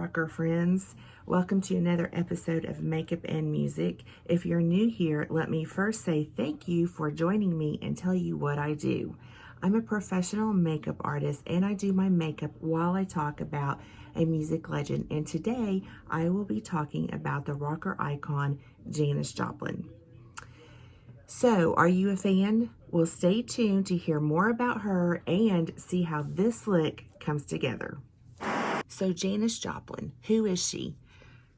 rocker friends. Welcome to another episode of Makeup and Music. If you're new here, let me first say thank you for joining me and tell you what I do. I'm a professional makeup artist and I do my makeup while I talk about a music legend. And today I will be talking about the rocker icon, Janis Joplin. So, are you a fan? Well, stay tuned to hear more about her and see how this look comes together. So, Janis Joplin, who is she?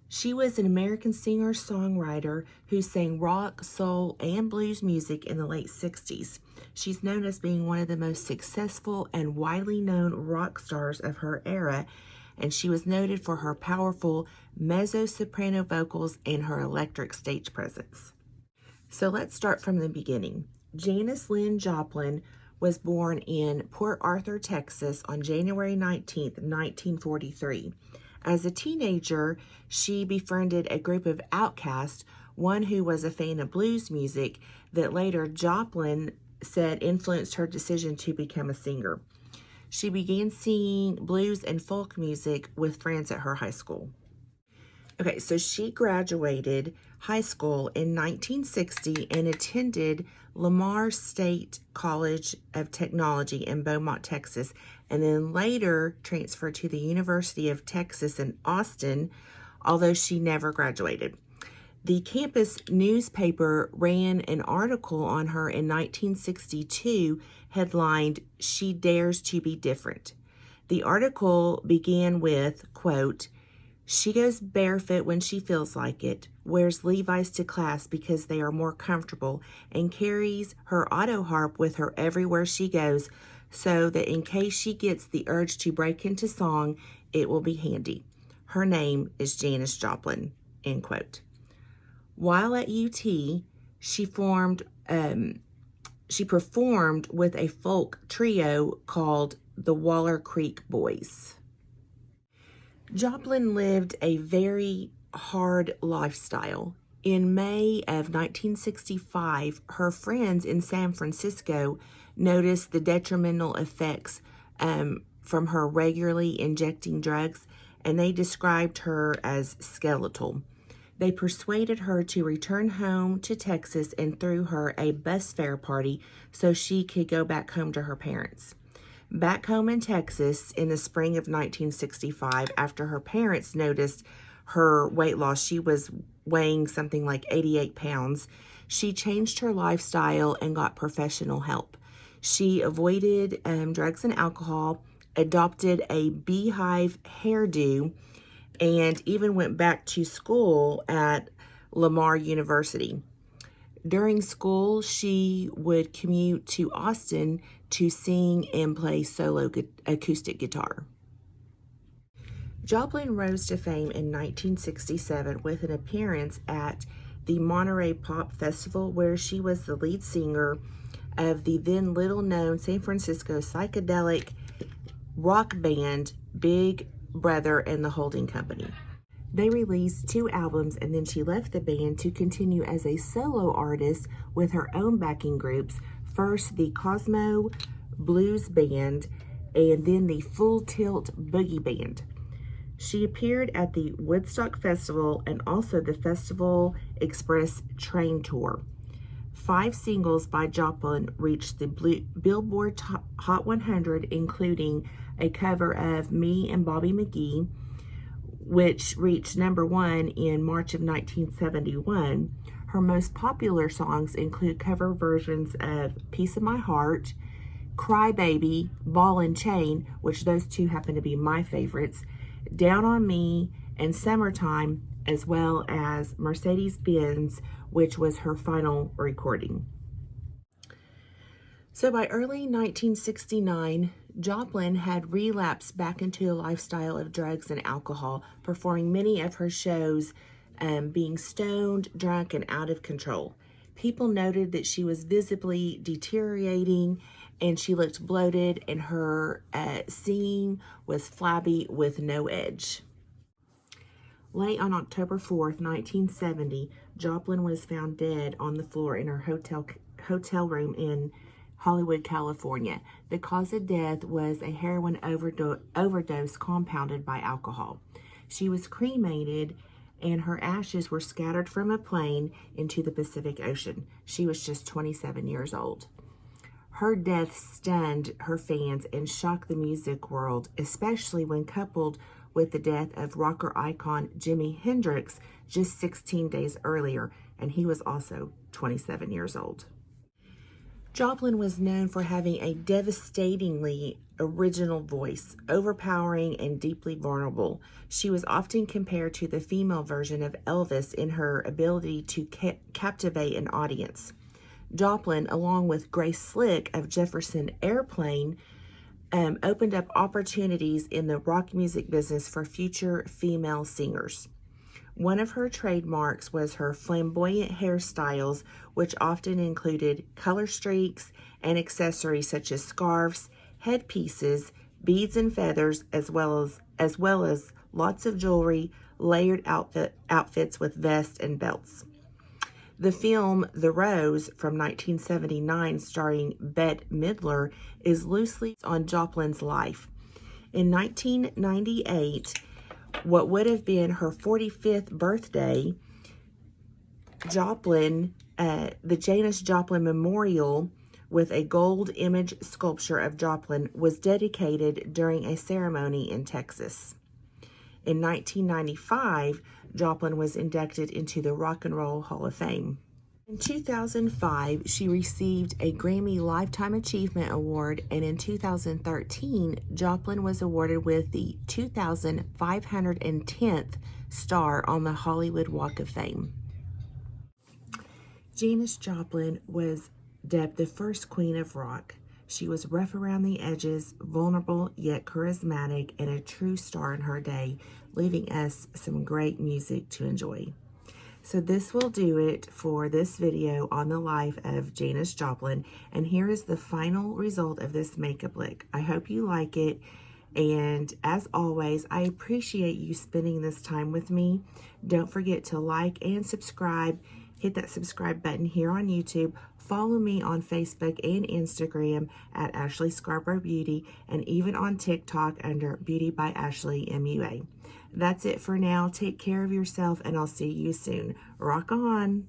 She was an American singer-songwriter who sang rock, soul, and blues music in the late 60s. She's known as being one of the most successful and widely known rock stars of her era, and she was noted for her powerful mezzo-soprano vocals and her electric stage presence. So let's start from the beginning. Janis Lynn Joplin was born in Port Arthur, Texas on January 19th, 1943. As a teenager, she befriended a group of outcasts, one who was a fan of blues music that later Joplin said influenced her decision to become a singer. She began singing blues and folk music with friends at her high school. Okay, so she graduated high school in 1960 and attended Lamar State College of Technology in Beaumont, Texas, and then later transferred to the University of Texas in Austin, although she never graduated. The campus newspaper ran an article on her in 1962 headlined, "She Dares to Be Different." The article began with, quote, "She goes barefoot when she feels like it, wears Levi's to class because they are more comfortable, and carries her auto harp with her everywhere she goes so that in case she gets the urge to break into song, it will be handy. Her name is Janis Joplin," end quote. While at UT, she performed with a folk trio called the Waller Creek Boys. Joplin lived a very hard lifestyle. In May of 1965, her friends in San Francisco noticed the detrimental effects from her regularly injecting drugs, and they described her as skeletal. They persuaded her to return home to Texas and threw her a bus fare party so she could go back home to her parents. Back home in Texas in the spring of 1965, after her parents noticed her weight loss, she was weighing something like 88 pounds, she changed her lifestyle and got professional help. She avoided drugs and alcohol, adopted a beehive hairdo, and even went back to school at Lamar University. During school, she would commute to Austin to sing and play solo acoustic guitar. Joplin rose to fame in 1967 with an appearance at the Monterey Pop Festival, where she was the lead singer of the then little-known San Francisco psychedelic rock band Big Brother and the Holding Company. They released 2 albums and then she left the band to continue as a solo artist with her own backing groups, first the Cosmo Blues Band and then the Full Tilt Boogie Band. She appeared at the Woodstock Festival and also the Festival Express Train Tour. 5 singles by Joplin reached the Billboard Hot 100, including a cover of Me and Bobby McGee, which reached number 1 in March of 1971. Her most popular songs include cover versions of Piece of My Heart, Cry Baby, Ball and Chain, which those 2 happen to be my favorites, Down on Me, and Summertime, as well as Mercedes-Benz, which was her final recording. So by early 1969, Joplin had relapsed back into a lifestyle of drugs and alcohol, performing many of her shows being stoned, drunk, and out of control. People noted that she was visibly deteriorating and she looked bloated, and her singing was flabby with no edge. Late on October 4th, 1970, Joplin was found dead on the floor in her hotel room in Hollywood, California. The cause of death was a heroin overdose compounded by alcohol. She was cremated and her ashes were scattered from a plane into the Pacific Ocean. She was just 27 years old. Her death stunned her fans and shocked the music world, especially when coupled with the death of rocker icon Jimi Hendrix just 16 days earlier, and he was also 27 years old. Joplin was known for having a devastatingly original voice, overpowering and deeply vulnerable. She was often compared to the female version of Elvis in her ability to captivate an audience. Joplin, along with Grace Slick of Jefferson Airplane, opened up opportunities in the rock music business for future female singers. One of her trademarks was her flamboyant hairstyles, which often included color streaks and accessories such as scarves, headpieces, beads and feathers, as well as lots of jewelry, layered outfits with vests and belts. The film The Rose from 1979, starring Bette Midler, is loosely on Joplin's life. In 1998, what would have been her 45th birthday, Joplin, the Janis Joplin Memorial with a gold image sculpture of Joplin was dedicated during a ceremony in Texas. In 1995, Joplin was inducted into the Rock and Roll Hall of Fame. In 2005, she received a Grammy Lifetime Achievement Award, and in 2013, Joplin was awarded with the 2,510th star on the Hollywood Walk of Fame. Janis Joplin was dubbed the first queen of rock. She was rough around the edges, vulnerable yet charismatic, and a true star in her day, leaving us some great music to enjoy. So this will do it for this video on the life of Janis Joplin, and here is the final result of this makeup look. I hope you like it, and as always, I appreciate you spending this time with me. Don't forget to like and subscribe. Hit that subscribe button here on YouTube. Follow me on Facebook and Instagram at Ashley Scarborough Beauty, and even on TikTok under Beauty by Ashley MUA. That's it for now. Take care of yourself, and I'll see you soon. Rock on!